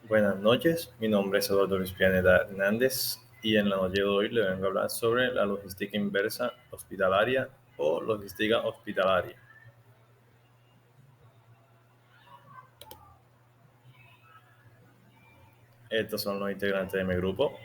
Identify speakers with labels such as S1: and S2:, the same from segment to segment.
S1: Buenas noches, mi nombre es Eduardo Luis Pianeda Hernández y en la noche de hoy le vengo a hablar sobre la logística inversa hospitalaria o logística hospitalaria. Estos son los integrantes de mi grupo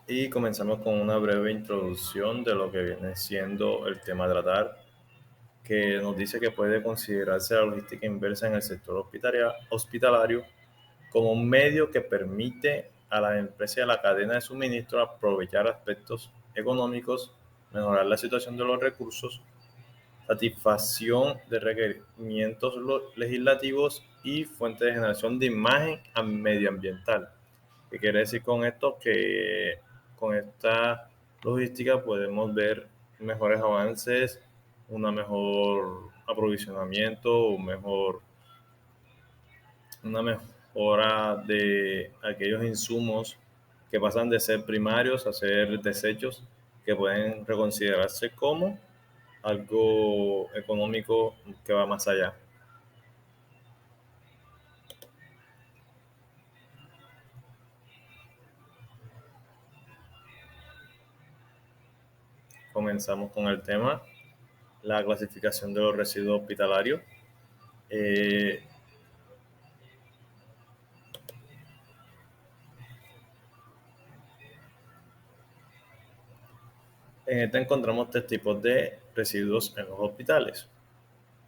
S1: y comenzamos con una breve introducción de lo que viene siendo el tema a tratar, que nos dice que puede considerarse la logística inversa en el sector hospitalario como un medio que permite a la empresa y a la cadena de suministro aprovechar aspectos económicos, mejorar la situación de los recursos, satisfacción de requerimientos legislativos y fuente de generación de imagen medioambiental. ¿Qué quiere decir con esto? Que con esta logística podemos ver mejores avances, una mejor aprovisionamiento, una mejora de aquellos insumos que pasan de ser primarios a ser desechos que pueden reconsiderarse como algo económico que va más allá. Comenzamos con el tema, la clasificación de los residuos hospitalarios. Eh, en esta encontramos tres tipos de residuos en los hospitales.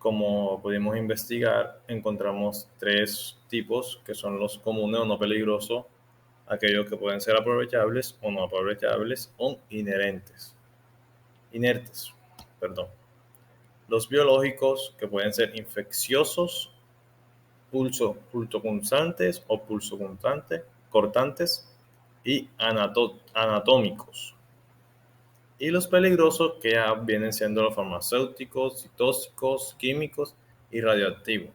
S1: Como pudimos investigar, encontramos tres tipos que son los comunes o no peligrosos, aquellos que pueden ser aprovechables o no aprovechables o inertes, perdón. Los biológicos que pueden ser infecciosos, pulsopunzantes o cortantes y anatómicos. Y los peligrosos que ya vienen siendo los farmacéuticos, tóxicos, químicos y radioactivos.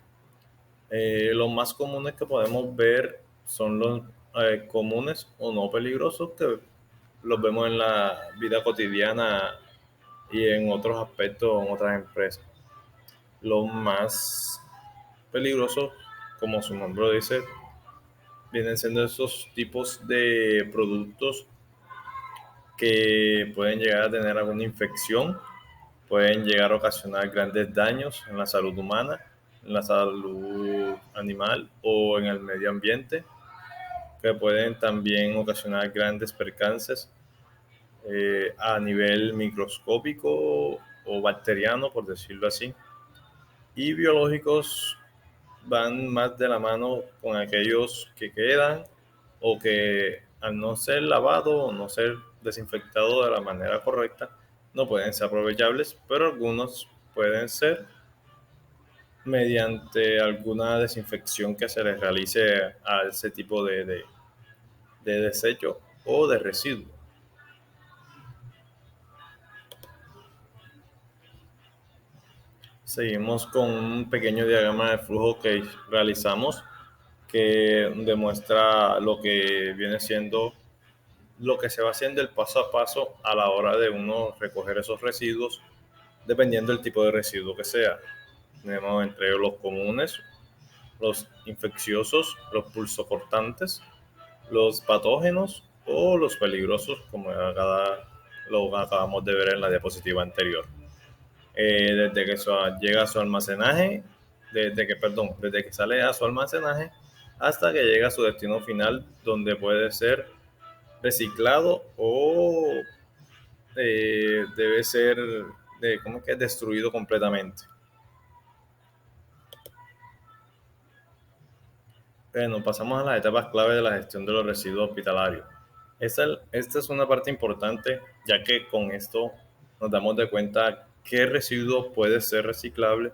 S1: Los más comunes que podemos ver son los comunes o no peligrosos que los vemos en la vida cotidiana y en otros aspectos en otras empresas. Los más peligrosos, como su nombre lo dice, vienen siendo esos tipos de productos que pueden llegar a tener alguna infección, pueden llegar a ocasionar grandes daños en la salud humana, en la salud animal o en el medio ambiente, que pueden también ocasionar grandes percances a nivel microscópico o bacteriano, por decirlo así. Y biológicos van más de la mano con aquellos que quedan o que al no ser lavado o no ser desinfectado de la manera correcta no pueden ser aprovechables, pero algunos pueden ser mediante alguna desinfección que se les realice a ese tipo de desecho o de residuo. Seguimos con un pequeño diagrama de flujo que realizamos que demuestra lo que viene siendo lo que se va haciendo el paso a paso a la hora de uno recoger esos residuos, dependiendo del tipo de residuo que sea. Tenemos entre los comunes, los infecciosos, los pulsocortantes, los patógenos o los peligrosos, como lo acabamos de ver en la diapositiva anterior. Desde que llega a su almacenaje, desde que sale a su almacenaje hasta que llega a su destino final, donde puede ser reciclado o debe ser ¿cómo es que destruido completamente? Bueno, pasamos a las etapas clave de la gestión de los residuos hospitalarios. Esta es una parte importante, ya que con esto nos damos de cuenta qué residuo puede ser reciclable,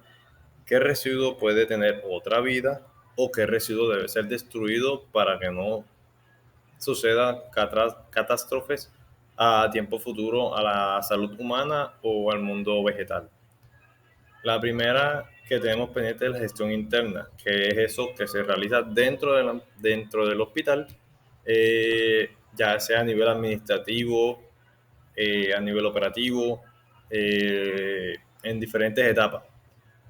S1: qué residuo puede tener otra vida o qué residuo debe ser destruido para que no suceda catástrofes a tiempo futuro a la salud humana o al mundo vegetal. La primera que tenemos pendiente es la gestión interna, que es eso que se realiza dentro del hospital, ya sea a nivel administrativo, a nivel operativo, en diferentes etapas.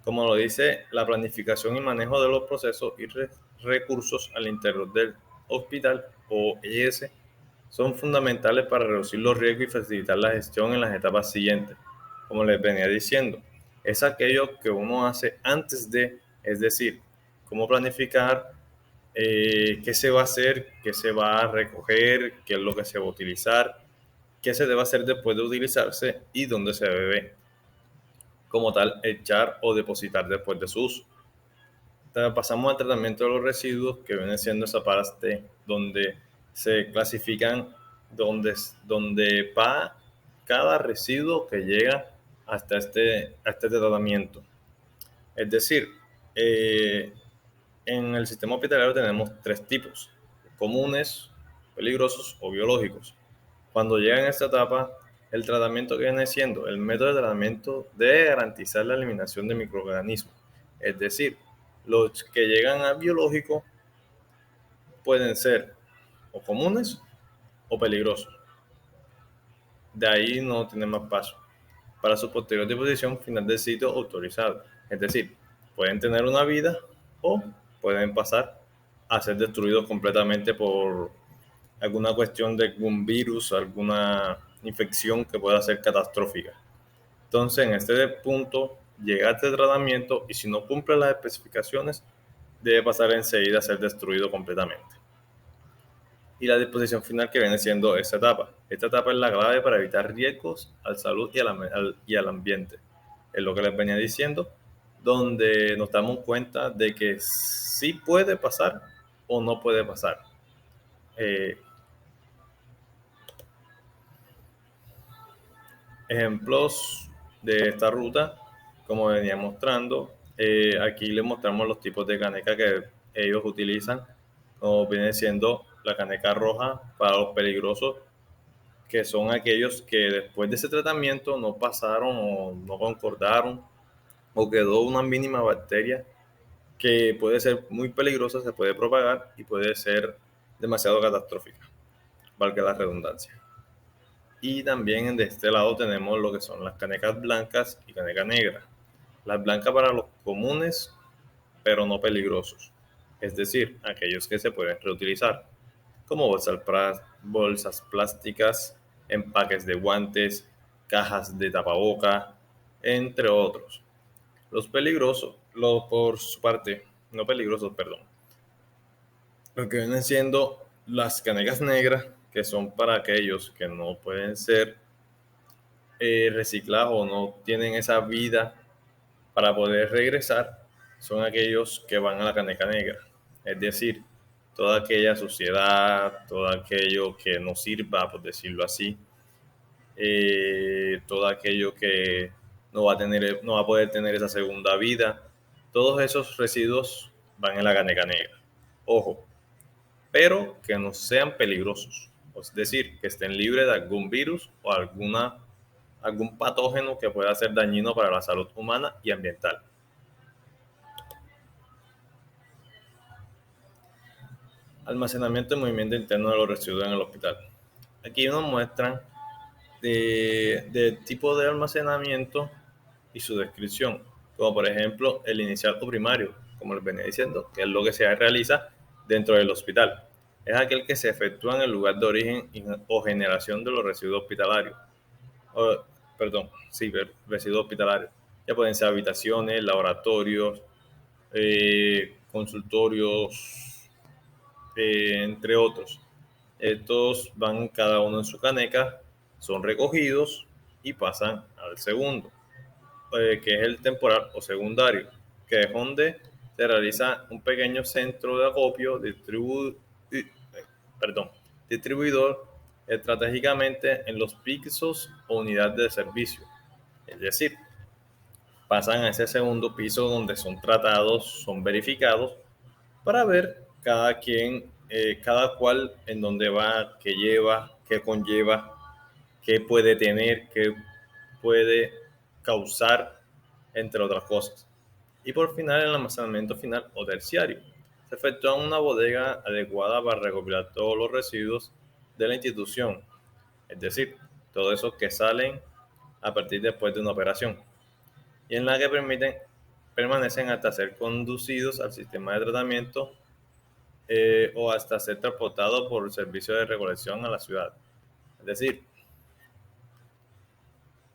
S1: Como lo dice, la planificación y manejo de los procesos y recursos al interior del hospital o ES son fundamentales para reducir los riesgos y facilitar la gestión en las etapas siguientes. Como les venía diciendo, es aquello que uno hace antes de, es decir, cómo planificar, qué se va a hacer, qué se va a recoger, qué es lo que se va a utilizar, qué se debe hacer después de utilizarse y dónde se debe, como tal, echar o depositar después de su uso. Pasamos al tratamiento de los residuos, que viene siendo esa parte donde se clasifican, donde va cada residuo que llega a este tratamiento. Es decir, en el sistema hospitalario tenemos tres tipos: comunes, peligrosos o biológicos. Cuando llegan a esta etapa, el tratamiento que viene siendo el método de tratamiento debe garantizar la eliminación de microorganismos. Es decir, los que llegan a biológico pueden ser o comunes o peligrosos. De ahí no tiene más paso. Para su posterior disposición final del sitio autorizado. Es decir, pueden tener una vida o pueden pasar a ser destruidos completamente por alguna cuestión de algún virus, alguna infección que pueda ser catastrófica. Entonces, en este punto, llega a este tratamiento y si no cumple las especificaciones, debe pasar enseguida a ser destruido completamente. Y la disposición final que viene siendo esta etapa. Esta etapa es la clave para evitar riesgos a la salud y al ambiente. Es lo que les venía diciendo, donde nos damos cuenta de que sí puede pasar o no puede pasar. Ejemplos de esta ruta, como venía mostrando, aquí les mostramos los tipos de caneca que ellos utilizan, como viene siendo la caneca roja para los peligrosos, que son aquellos que después de ese tratamiento no pasaron o no concordaron o quedó una mínima bacteria que puede ser muy peligrosa, se puede propagar y puede ser demasiado catastrófica, valga la redundancia. Y también de este lado tenemos lo que son las canecas blancas y caneca negra. Las blancas para los comunes, pero no peligrosos, es decir, aquellos que se pueden reutilizar, como bolsas plásticas, empaques de guantes, cajas de tapaboca, entre otros. Los peligrosos, por su parte, no peligrosos, perdón, lo que vienen siendo las canecas negras, que son para aquellos que no pueden ser reciclados o no tienen esa vida para poder regresar, son aquellos que van a la caneca negra. Es decir, toda aquella suciedad, todo aquello que no sirva, por decirlo así, todo aquello que no va a poder tener esa segunda vida, todos esos residuos van en la caneca negra. Ojo, pero que no sean peligrosos, es decir, que estén libres de algún virus o algún patógeno que pueda ser dañino para la salud humana y ambiental. Almacenamiento y movimiento interno de los residuos en el hospital. Aquí nos muestran de tipo de almacenamiento y su descripción, como por ejemplo el inicial o primario, como les venía diciendo, que es lo que se realiza dentro del hospital. Es aquel que se efectúa en el lugar de origen o generación de los residuos hospitalarios. O, perdón, sí, residuos hospitalarios. Ya pueden ser habitaciones, laboratorios, consultorios, entre otros. Estos van cada uno en su caneca, son recogidos y pasan al segundo, que es el temporal o secundario, que es donde se realiza un pequeño centro de acopio distribuidor estratégicamente en los pisos o unidades de servicio. Es decir, pasan a ese segundo piso donde son tratados, son verificados para ver cada cual en dónde va, qué lleva, qué conlleva, qué puede tener, qué puede causar, entre otras cosas. Y por final, el almacenamiento final o terciario. Se efectúa en una bodega adecuada para recopilar todos los residuos de la institución, es decir, todos esos que salen a partir después de una operación, y en la que permiten permanecen hasta ser conducidos al sistema de tratamiento o hasta ser transportados por el servicio de recolección a la ciudad. Es decir,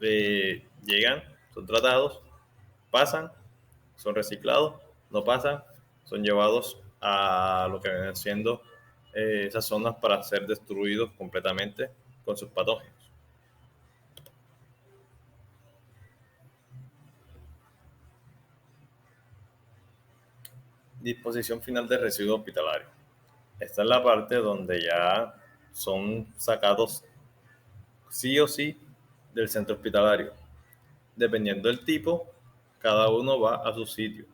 S1: llegan, son tratados, pasan, son reciclados, no pasan, son llevados a lo que vienen siendo esas zonas para ser destruidos completamente con sus patógenos. Disposición final de residuos hospitalarios. Esta es la parte donde ya son sacados sí o sí del centro hospitalario. Dependiendo del tipo, cada uno va a su sitio.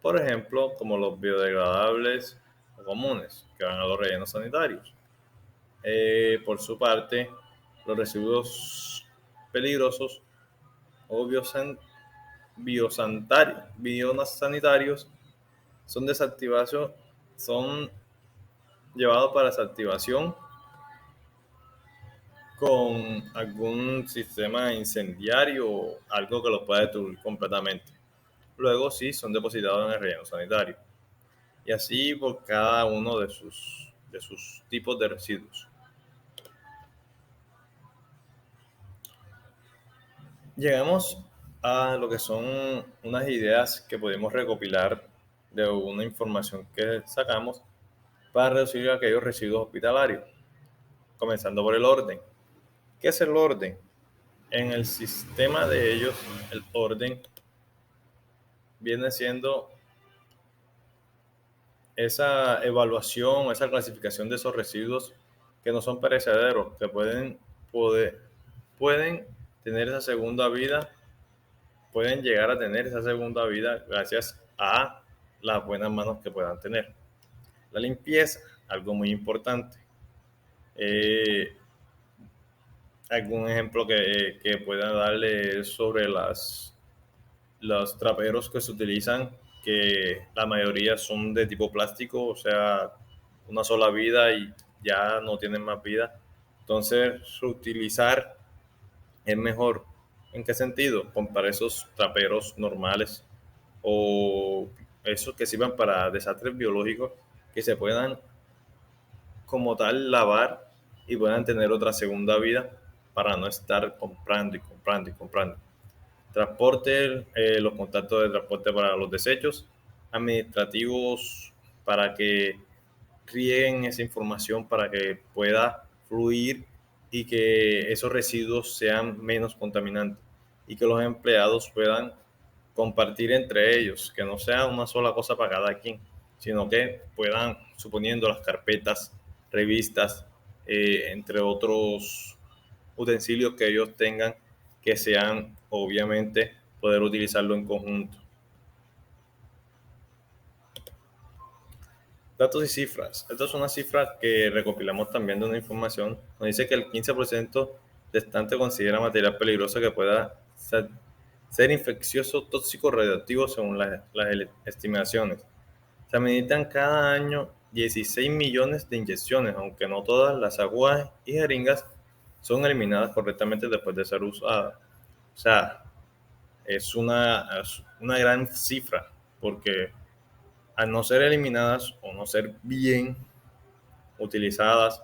S1: Por ejemplo, como los biodegradables o comunes, que van a los rellenos sanitarios. Por su parte, los residuos peligrosos o biosanitarios son desactivación, son llevados para desactivación con algún sistema incendiario o algo que los pueda destruir completamente. Luego sí son depositados en el relleno sanitario. Y así por cada uno de sus tipos de residuos. Llegamos a lo que son unas ideas que podemos recopilar de una información que sacamos para reducir aquellos residuos hospitalarios, comenzando por el orden. ¿Qué es el orden? En el sistema de ellos, el orden viene siendo esa evaluación, esa clasificación de esos residuos que no son perecederos, que pueden tener esa segunda vida, pueden llegar a tener esa segunda vida gracias a las buenas manos que puedan tener. La limpieza, algo muy importante. Algún ejemplo que pueda darle sobre los traperos que se utilizan, que la mayoría son de tipo plástico, o sea, una sola vida y ya no tienen más vida. Entonces, reutilizar es mejor. ¿En qué sentido? Comprar esos traperos normales o esos que sirvan para desastres biológicos que se puedan como tal lavar y puedan tener otra segunda vida para no estar comprando y comprando y comprando. Transporte, los contactos de transporte para los desechos, administrativos para que rieguen esa información para que pueda fluir y que esos residuos sean menos contaminantes y que los empleados puedan compartir entre ellos, que no sea una sola cosa para cada quien, sino que puedan, suponiendo las carpetas, revistas, entre otros utensilios que ellos tengan, que sean obviamente poder utilizarlo en conjunto. Datos y cifras. Esta es una cifra que recopilamos también de una información. Nos dice que el 15% restante considera material peligroso que pueda ser infeccioso, tóxico, radioactivo según las estimaciones. Se administran cada año 16 millones de inyecciones, aunque no todas las agujas y jeringas son eliminadas correctamente después de ser usadas. O sea, es una gran cifra, porque al no ser eliminadas o no ser bien utilizadas,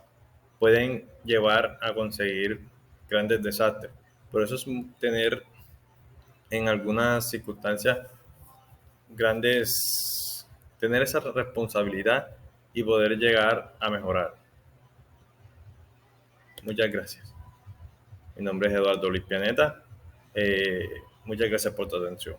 S1: pueden llevar a conseguir grandes desastres. Por eso es tener en algunas circunstancias grandes, tener esa responsabilidad y poder llegar a mejorar. Muchas gracias. Mi nombre es Eduardo Luis Pianeta. Muchas gracias por tu atención.